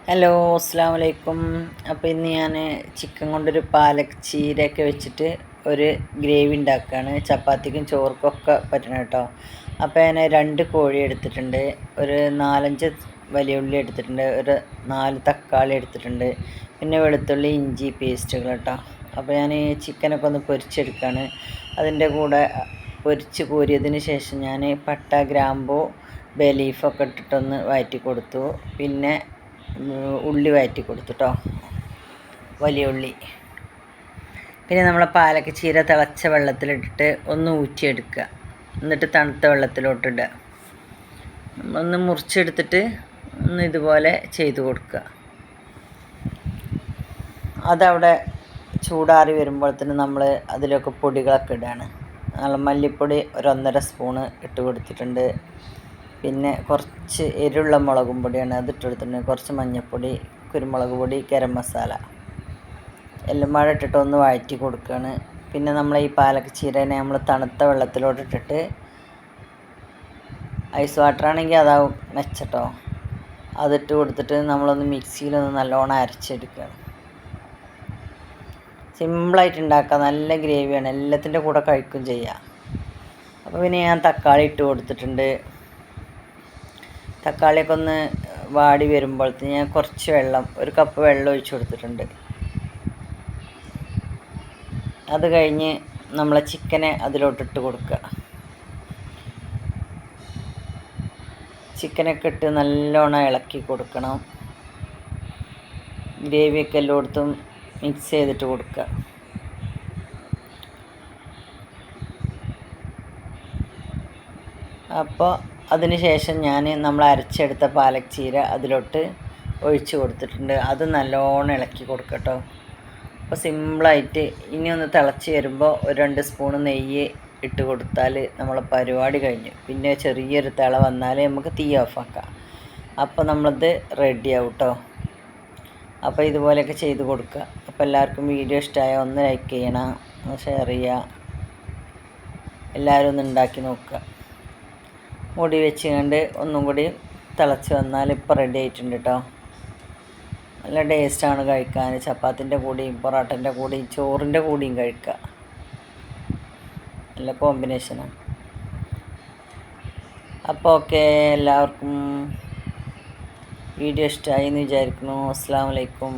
Hello അസ്സാം വലൈക്കും. അപ്പോൾ ഇന്ന് ഞാൻ ചിക്കൻ കൊണ്ടൊരു പാലക് ചീരയൊക്കെ വെച്ചിട്ട് ഒരു ഗ്രേവി ഉണ്ടാക്കുകയാണ്. ചപ്പാത്തിക്കും ചോർക്കൊക്കെ പറ്റണം കേട്ടോ. അപ്പോൾ ഞാൻ 2 കോഴി എടുത്തിട്ടുണ്ട്, ഒരു 4-5 വലിയ ഉള്ളി എടുത്തിട്ടുണ്ട്, ഒരു 4 തക്കാളി എടുത്തിട്ടുണ്ട്, പിന്നെ വെളുത്തുള്ളി ഇഞ്ചി പേസ്റ്റുകൾ കേട്ടോ. അപ്പോൾ ഞാൻ ഈ ചിക്കനൊക്കെ ഒന്ന് പൊരിച്ചെടുക്കുകയാണ്. അതിൻ്റെ കൂടെ പൊരിച്ച് കോരിയതിന് ശേഷം ഞാൻ പട്ട ഗ്രാമ്പൂ ബേ ലീഫൊക്കെ ഇട്ടിട്ടൊന്ന് വഴറ്റി കൊടുത്തു. പിന്നെ ഉള്ളി വഴറ്റി കൊടുത്തു കേട്ടോ, വലിയ ഉള്ളി. പിന്നെ നമ്മളെ പാലക്ക് ചീര തിളച്ച വെള്ളത്തിലിട്ടിട്ട് ഒന്ന് ഊറ്റിയെടുക്കുക. എന്നിട്ട് തണുത്ത വെള്ളത്തിലോട്ടിടുക. ഒന്ന് മുറിച്ചെടുത്തിട്ട് ഒന്ന് ഇതുപോലെ ചെയ്ത് കൊടുക്കുക. അതവിടെ ചൂടാറി വരുമ്പോഴത്തേന് നമ്മൾ അതിലൊക്കെ പൊടികളൊക്കെ ഇടുകയാണ്. നമ്മൾ മല്ലിപ്പൊടി ഒരു 1.5 സ്പൂണ് ഇട്ട് കൊടുത്തിട്ടുണ്ട്. പിന്നെ കുറച്ച് എരിവുള്ള മുളകും പൊടിയാണ് അതിട്ട് കൊടുത്തിട്ടുണ്ട്. കുറച്ച് മഞ്ഞൾപ്പൊടി, കുരുമുളക് പൊടി, ഗരം മസാല എല്ലാം കൂടെ ഇട്ടിട്ട് ഒന്ന് വഴറ്റി കൊടുക്കുകയാണ്. പിന്നെ നമ്മൾ ഈ പാലക്ക് ചീരനെ നമ്മൾ തണുത്ത വെള്ളത്തിലോട്ട് ഇട്ടിട്ട്, ഐസ് വാട്ടർ ആണെങ്കിൽ അതാവും മെച്ചട്ടോ, അതിട്ട് കൊടുത്തിട്ട് നമ്മളൊന്ന് മിക്സിയിലൊന്ന് നല്ലോണം അരച്ചെടുക്കുകയാണ്. സിമ്പിളായിട്ട് ഉണ്ടാക്കുക, നല്ല ഗ്രേവിയാണ്, എല്ലാത്തിൻ്റെ കൂടെ കഴിക്കും ചെയ്യാം. അപ്പോൾ പിന്നെ ഞാൻ തക്കാളി ഇട്ട് കൊടുത്തിട്ടുണ്ട്. തക്കാളിയൊക്കെ ഒന്ന് വാടി വരുമ്പോഴത്തേന് ഞാൻ കുറച്ച് വെള്ളം, 1 കപ്പ് വെള്ളം ഒഴിച്ച് കൊടുത്തിട്ടുണ്ട്. അത് കഴിഞ്ഞ് നമ്മളെ ചിക്കനെ അതിലോട്ടിട്ട് കൊടുക്കുക. ചിക്കനൊക്കെ ഇട്ട് നല്ലോണം ഇളക്കി കൊടുക്കണം. ഗ്രേവിയൊക്കെ എല്ലായിടത്തും മിക്സ് ചെയ്തിട്ട് കൊടുക്കുക. അപ്പോൾ അതിന് ശേഷം നമ്മൾ അരച്ചെടുത്ത പാലക് ചീര അതിലോട്ട് ഒഴിച്ച് കൊടുത്തിട്ടുണ്ട്. അത് നല്ലോണം ഇളക്കി കൊടുക്കട്ടോ. അപ്പോൾ സിമ്പിളായിട്ട് ഇനി ഒന്ന് തിളച്ച് വരുമ്പോൾ ഒരു 2 സ്പൂണ് നെയ്യ് ഇട്ട് കൊടുത്താൽ നമ്മളെ പരിപാടി കഴിഞ്ഞു. പിന്നെ ചെറിയൊരു തിള വന്നാൽ നമുക്ക് തീ ഓഫാക്കാം. അപ്പോൾ നമ്മളത് റെഡിയാവും കേട്ടോ. അപ്പോൾ ഇതുപോലെയൊക്കെ ചെയ്ത് കൊടുക്കുക. അപ്പോൾ എല്ലാവർക്കും വീഡിയോ ഇഷ്ടമായ ഒന്ന് ലൈക്ക് ചെയ്യണം, ഒന്ന് ഷെയർ ചെയ്യുക. എല്ലാവരും ഒന്ന് ഉണ്ടാക്കി നോക്കുക. മൂടി വെച്ച് കണ്ട് ഒന്നും കൂടി തിളച്ച് വന്നാൽ ഇപ്പോൾ റെഡി ആയിട്ടുണ്ട് കേട്ടോ. നല്ല ടേസ്റ്റാണ് കഴിക്കാൻ. ചപ്പാത്തിൻ്റെ കൂടെയും പൊറോട്ടൻ്റെ കൂടെയും ചോറിൻ്റെ കൂടെയും കഴിക്കുക. നല്ല കോമ്പിനേഷനാണ്. അപ്പോൾ ഓക്കെ, എല്ലാവർക്കും വീഡിയോ ഇഷ്ടമായി എന്ന് വിചാരിക്കുന്നു. അസ്സലാമു അലൈക്കും.